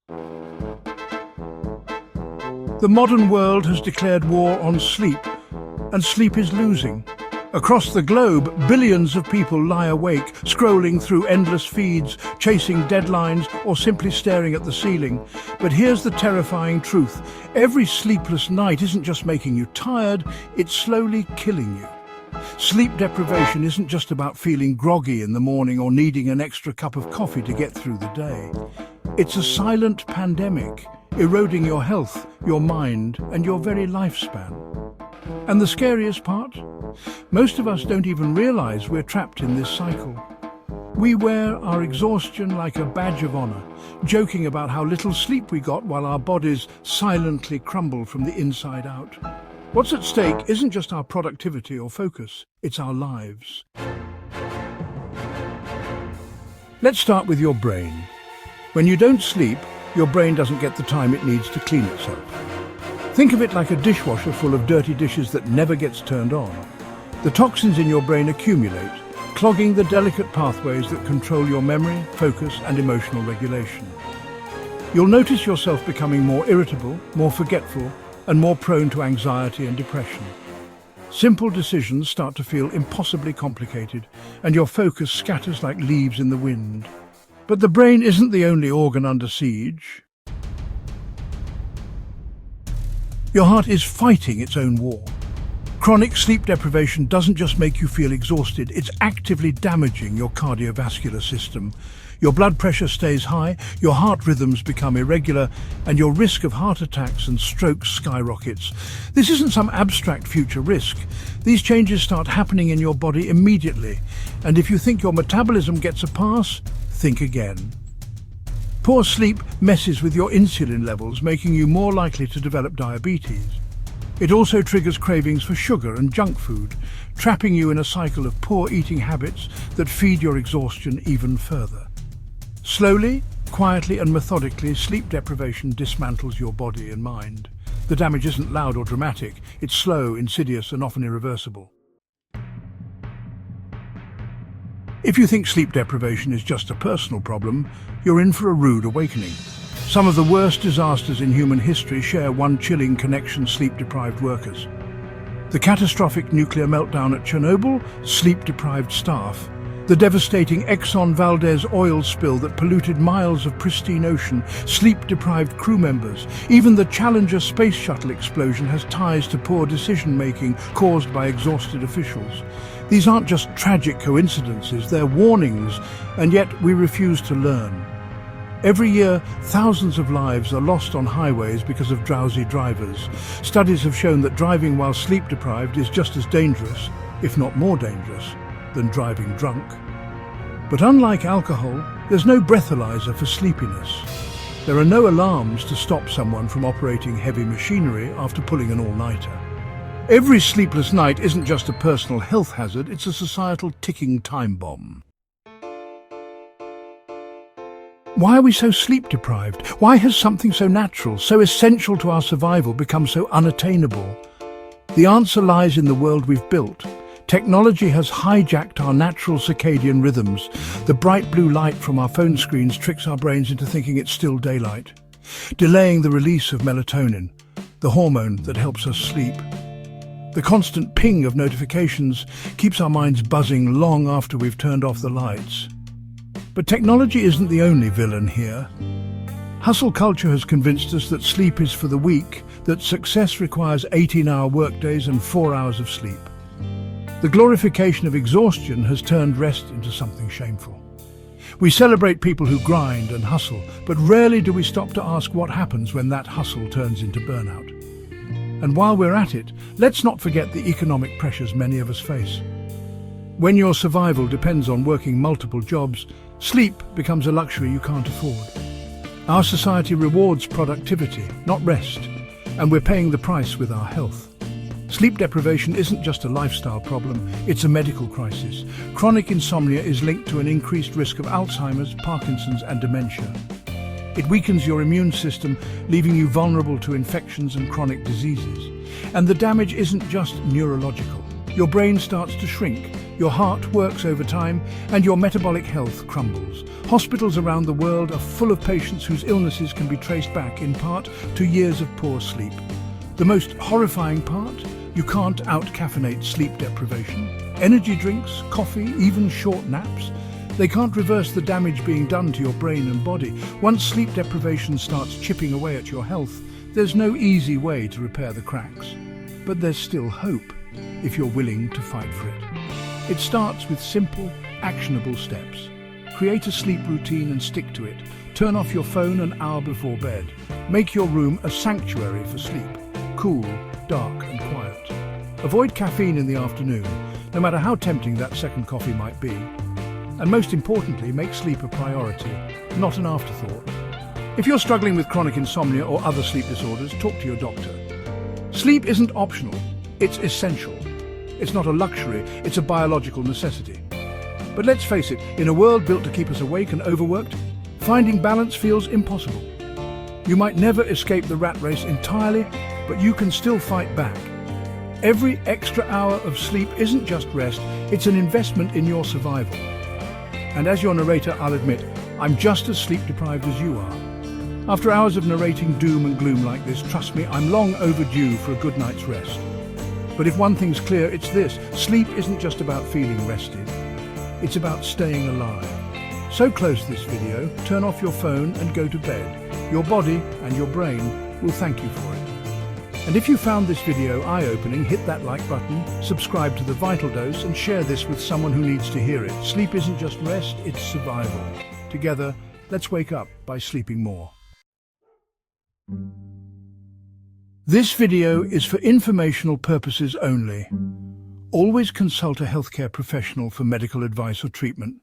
The modern world has declared war on sleep, and sleep is losing. Across the globe, billions of people lie awake, scrolling through endless feeds, chasing deadlines, or simply staring at the ceiling. But here's the terrifying truth. Every sleepless night isn't just making you tired, it's slowly killing you. Sleep deprivation isn't just about feeling groggy in the morning or needing an extra cup of coffee to get through the day. It's a silent pandemic, eroding your health, your mind, and your very lifespan. And the scariest part? Most of us don't even realize we're trapped in this cycle. We wear our exhaustion like a badge of honor, joking about how little sleep we got while our bodies silently crumble from the inside out. What's at stake isn't just our productivity or focus, it's our lives. Let's start with your brain. When you don't sleep, your brain doesn't get the time it needs to clean itself. Think of it like a dishwasher full of dirty dishes that never gets turned on. The toxins in your brain accumulate, clogging the delicate pathways that control your memory, focus, and emotional regulation. You'll notice yourself becoming more irritable, more forgetful, and more prone to anxiety and depression. Simple decisions start to feel impossibly complicated, and your focus scatters like leaves in the wind. But the brain isn't the only organ under siege. Your heart is fighting its own war. Chronic sleep deprivation doesn't just make you feel exhausted, it's actively damaging your cardiovascular system. Your blood pressure stays high, your heart rhythms become irregular, and your risk of heart attacks and strokes skyrockets. This isn't some abstract future risk. These changes start happening in your body immediately, and if you think your metabolism gets a pass, think again. Poor sleep messes with your insulin levels, making you more likely to develop diabetes. It also triggers cravings for sugar and junk food, trapping you in a cycle of poor eating habits that feed your exhaustion even further. Slowly, quietly and methodically, sleep deprivation dismantles your body and mind. The damage isn't loud or dramatic, it's slow, insidious and often irreversible. If you think sleep deprivation is just a personal problem, you're in for a rude awakening. Some of the worst disasters in human history share one chilling connection: sleep-deprived workers. The catastrophic nuclear meltdown at Chernobyl, sleep-deprived staff. The devastating Exxon Valdez oil spill that polluted miles of pristine ocean, sleep-deprived crew members. Even the Challenger space shuttle explosion has ties to poor decision-making caused by exhausted officials. These aren't just tragic coincidences, they're warnings, and yet we refuse to learn. Every year, thousands of lives are lost on highways because of drowsy drivers. Studies have shown that driving while sleep-deprived is just as dangerous, if not more dangerous, than driving drunk. But unlike alcohol, there's no breathalyzer for sleepiness. There are no alarms to stop someone from operating heavy machinery after pulling an all-nighter. Every sleepless night isn't just a personal health hazard, it's a societal ticking time bomb. Why are we so sleep-deprived? Why has something so natural, so essential to our survival, become so unattainable? The answer lies in the world we've built. Technology has hijacked our natural circadian rhythms. The bright blue light from our phone screens tricks our brains into thinking it's still daylight, delaying the release of melatonin, the hormone that helps us sleep. The constant ping of notifications keeps our minds buzzing long after we've turned off the lights. But technology isn't the only villain here. Hustle culture has convinced us that sleep is for the weak, that success requires 18-hour workdays and 4 hours of sleep. The glorification of exhaustion has turned rest into something shameful. We celebrate people who grind and hustle, but rarely do we stop to ask what happens when that hustle turns into burnout. And while we're at it, let's not forget the economic pressures many of us face. When your survival depends on working multiple jobs, sleep becomes a luxury you can't afford. Our society rewards productivity, not rest, and we're paying the price with our health. Sleep deprivation isn't just a lifestyle problem, it's a medical crisis. Chronic insomnia is linked to an increased risk of Alzheimer's, Parkinson's, and dementia. It weakens your immune system, leaving you vulnerable to infections and chronic diseases. And the damage isn't just neurological. Your brain starts to shrink, Your heart works overtime, and your metabolic health crumbles. Hospitals around the world are full of patients whose illnesses can be traced back, in part, to years of poor sleep. The most horrifying part? You can't out-caffeinate sleep deprivation. Energy drinks, coffee, even short naps, they can't reverse the damage being done to your brain and body. Once sleep deprivation starts chipping away at your health, there's no easy way to repair the cracks. But there's still hope, if you're willing to fight for it. It starts with simple, actionable steps. Create a sleep routine and stick to it. Turn off your phone an hour before bed. Make your room a sanctuary for sleep. Cool, dark and quiet. Avoid caffeine in the afternoon, no matter how tempting that second coffee might be. And most importantly, make sleep a priority, not an afterthought. If you're struggling with chronic insomnia or other sleep disorders, talk to your doctor. Sleep isn't optional, it's essential. It's not a luxury, it's a biological necessity. But let's face it, in a world built to keep us awake and overworked, finding balance feels impossible. You might never escape the rat race entirely, but you can still fight back. Every extra hour of sleep isn't just rest, it's an investment in your survival. And as your narrator, I'll admit, I'm just as sleep deprived as you are. After hours of narrating doom and gloom like this, trust me, I'm long overdue for a good night's rest. But if one thing's clear, it's this: sleep isn't just about feeling rested, it's about staying alive. So close this video, turn off your phone and go to bed. Your body and your brain will thank you for it. And if you found this video eye-opening, hit that like button, subscribe to The Vital Dose and share this with someone who needs to hear it. Sleep isn't just rest, it's survival. Together, let's wake up by sleeping more. This video is for informational purposes only. Always consult a healthcare professional for medical advice or treatment.